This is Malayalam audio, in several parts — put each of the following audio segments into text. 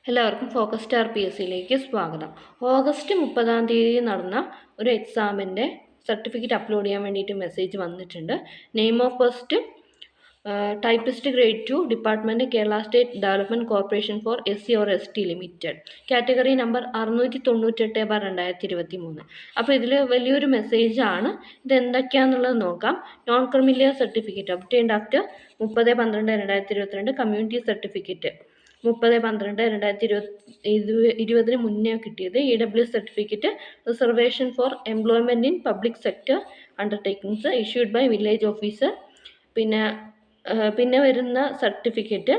എല്ലാവർക്കും ഫോക്കസ് സ്റ്റാർ പി എസ് സിയിലേക്ക് സ്വാഗതം. ഓഗസ്റ്റ് 30 നടന്ന ഒരു എക്സാമിൻ്റെ സർട്ടിഫിക്കറ്റ് അപ്ലോഡ് ചെയ്യാൻ വേണ്ടിയിട്ട് മെസ്സേജ് വന്നിട്ടുണ്ട്. Name of post typist grade 2 department Kerala state development corporation for SC or ST limited, category number 698/2023. അപ്പോൾ ഇതിൽ വലിയൊരു മെസ്സേജാണ്. ഇതെന്തൊക്കെയാണെന്നുള്ളത് നോക്കാം. Non criminal certificate obtained after 30/12/2022 community certificate 30/12/2020 മുന്നേ കിട്ടിയത്. EW certificate reservation for employment in public sector undertakings issued by village officer. പിന്നെ വരുന്ന സർട്ടിഫിക്കറ്റ്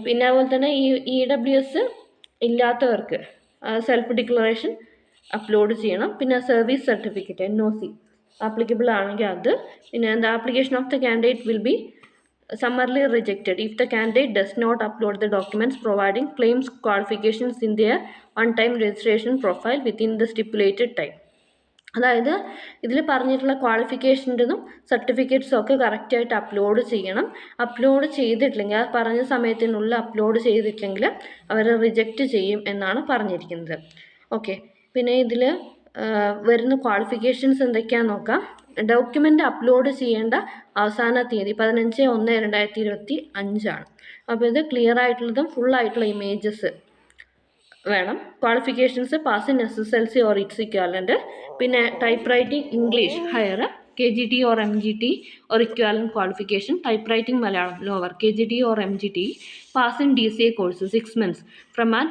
പിന്നെ അതുപോലെ തന്നെ EWS ഇല്ലാത്തവർക്ക് സെൽഫ് ഡിക്ലറേഷൻ അപ്ലോഡ് ചെയ്യണം. പിന്നെ സർവീസ് സർട്ടിഫിക്കറ്റ് NOC ആപ്ലിക്കബിൾ ആണെങ്കിൽ അത്. പിന്നെ application of the candidate will be summarily rejected if the candidate does not upload the documents providing claims qualifications in their one-time registration profile within the stipulated time. അതായത് ഇതിൽ പറഞ്ഞിട്ടുള്ള ക്വാളിഫിക്കേഷൻ്റെതും സർട്ടിഫിക്കറ്റ്സും ഒക്കെ കറക്റ്റായിട്ട് അപ്ലോഡ് ചെയ്യണം. അപ്ലോഡ് ചെയ്തിട്ടില്ലെങ്കിൽ ആ പറഞ്ഞ സമയത്തിനുള്ളിൽ അപ്ലോഡ് ചെയ്തിട്ടില്ലെങ്കിൽ അവർ റിജക്റ്റ് ചെയ്യും എന്നാണ് പറഞ്ഞിരിക്കുന്നത്. ഓക്കെ, പിന്നെ ഇതിൽ വരുന്ന ക്വാളിഫിക്കേഷൻസ് എന്തൊക്കെയാണെന്ന് നോക്കാം. ഡോക്യുമെൻ്റ് അപ്ലോഡ് ചെയ്യേണ്ട അവസാന തീയതി 15/1/2025. അപ്പോൾ ഇത് ക്ലിയർ ആയിട്ടുള്ളതും ഫുള്ളായിട്ടുള്ള ഇമേജസ് വേണം. Qualifications pass in SSLC or its equivalent. പിന്നെ type writing English higher KGT or MGT or equivalent qualification. Type writing Malayalam lower KGT or MGT. Pass in DCA course 6 months from an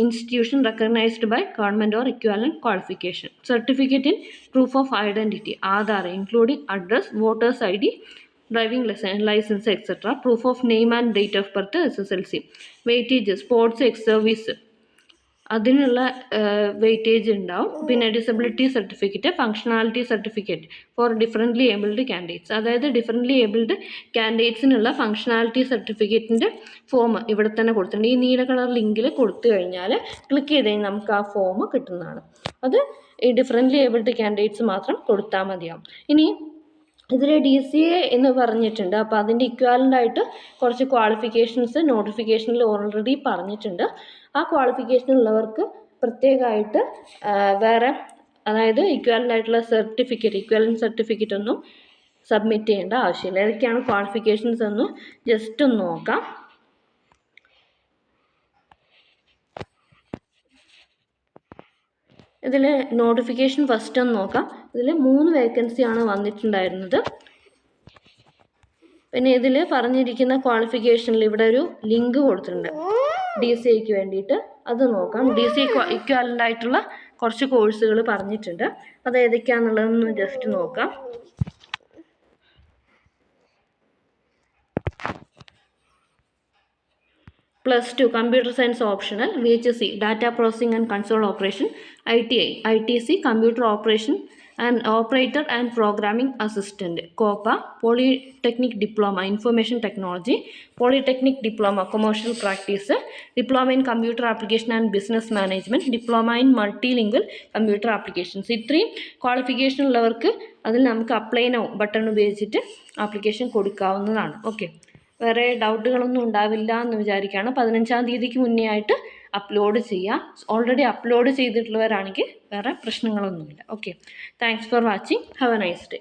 institution recognized by government or equivalent qualification. Certificate in proof of identity Aadhaar including address, voters ID, driving license etc. Proof of name and date of birth SSLC. Weightage sports ex service അതിനുള്ള വെയിറ്റേജ് ഉണ്ടാവും. പിന്നെ disability certificate, functionality certificate for differently abled candidates. അതായത് ഡിഫറൻ്റ്ലി ഏബിൾഡ് കാൻഡിഡേറ്റ്സിനുള്ള ഫങ്ഷണാലിറ്റി സർട്ടിഫിക്കറ്റിൻ്റെ ഫോം ഇവിടെ തന്നെ കൊടുത്തിട്ടുണ്ട്. ഈ നീല കളർ ലിങ്കിൽ കൊടുത്തു കഴിഞ്ഞാൽ ക്ലിക്ക് ചെയ്ത് കഴിഞ്ഞാൽ നമുക്ക് ആ ഫോം കിട്ടുന്നതാണ്. അത് ഈ ഡിഫറൻ്റ്ലി ഏബിൾഡ് കാൻഡിഡേറ്റ്സ് മാത്രം കൊടുത്താൽ മതിയാവും. ഇനി ഇതിൽ DCA എന്ന് പറഞ്ഞിട്ടുണ്ട്. അപ്പോൾ അതിൻ്റെ ഇക്വാലൻ്റ് ആയിട്ട് കുറച്ച് ക്വാളിഫിക്കേഷൻസ് നോട്ടിഫിക്കേഷനിൽ ഓൾറെഡി പറഞ്ഞിട്ടുണ്ട്. ആ ക്വാളിഫിക്കേഷൻ ഉള്ളവർക്ക് പ്രത്യേകമായിട്ട് വേറെ, അതായത് ഇക്വാലൻ്റ് ആയിട്ടുള്ള ഇക്വാലൻ്റ് സർട്ടിഫിക്കറ്റ് ഒന്നും സബ്മിറ്റ് ചെയ്യേണ്ട ആവശ്യമില്ല. ഏതൊക്കെയാണ് ക്വാളിഫിക്കേഷൻസ് എന്ന് ജസ്റ്റ് ഒന്ന് നോക്കാം. ഇതിൽ നോട്ടിഫിക്കേഷൻ ഫസ്റ്റ് ഒന്ന് നോക്കാം. ഇതിൽ 3 വേക്കൻസിയാണ് വന്നിട്ടുണ്ടായിരുന്നത്. പിന്നെ ഇതിൽ പറഞ്ഞിരിക്കുന്ന ക്വാളിഫിക്കേഷനിൽ ഇവിടെ ഒരു ലിങ്ക് കൊടുത്തിട്ടുണ്ട് DCAക്ക് വേണ്ടിയിട്ട്. അത് നോക്കാം. DCA ഇക്വാലൻ്റ് ആയിട്ടുള്ള കുറച്ച് കോഴ്സുകൾ പറഞ്ഞിട്ടുണ്ട്. അത് ഏതൊക്കെയാണെന്നുള്ളതൊന്ന് ജസ്റ്റ് നോക്കാം. +2 computer science optional, VHSC data processing and console operation, ITI ITC computer operation and operator and programming assistant, Copa polytechnic diploma information technology, polytechnic diploma commercial practice, diploma in computer application and business management, diploma in multilingual computer applications. ഇത്രയും ക്വാളിഫിക്കേഷൻ ഉള്ളവർക്ക് അതിൽ നമുക്ക് അപ്ലൈ നൗ ബട്ടൺ ഉപയോഗിച്ചിട്ട് ആപ്ലിക്കേഷൻ കൊടുക്കാവുന്നതാണ്. ഓക്കെ, വേറെ ഡൗട്ടുകളൊന്നും ഉണ്ടാവില്ല എന്ന് വിചാരിക്കുകയാണ്. 15-ാം തീയതിക്ക് മുന്നേ ആയിട്ട് അപ്ലോഡ് ചെയ്യുക. ഓൾറെഡി അപ്ലോഡ് ചെയ്തിട്ടുള്ളവരാണെങ്കിൽ വേറെ പ്രശ്നങ്ങളൊന്നുമില്ല. Okay, thanks for watching. Have A nice day.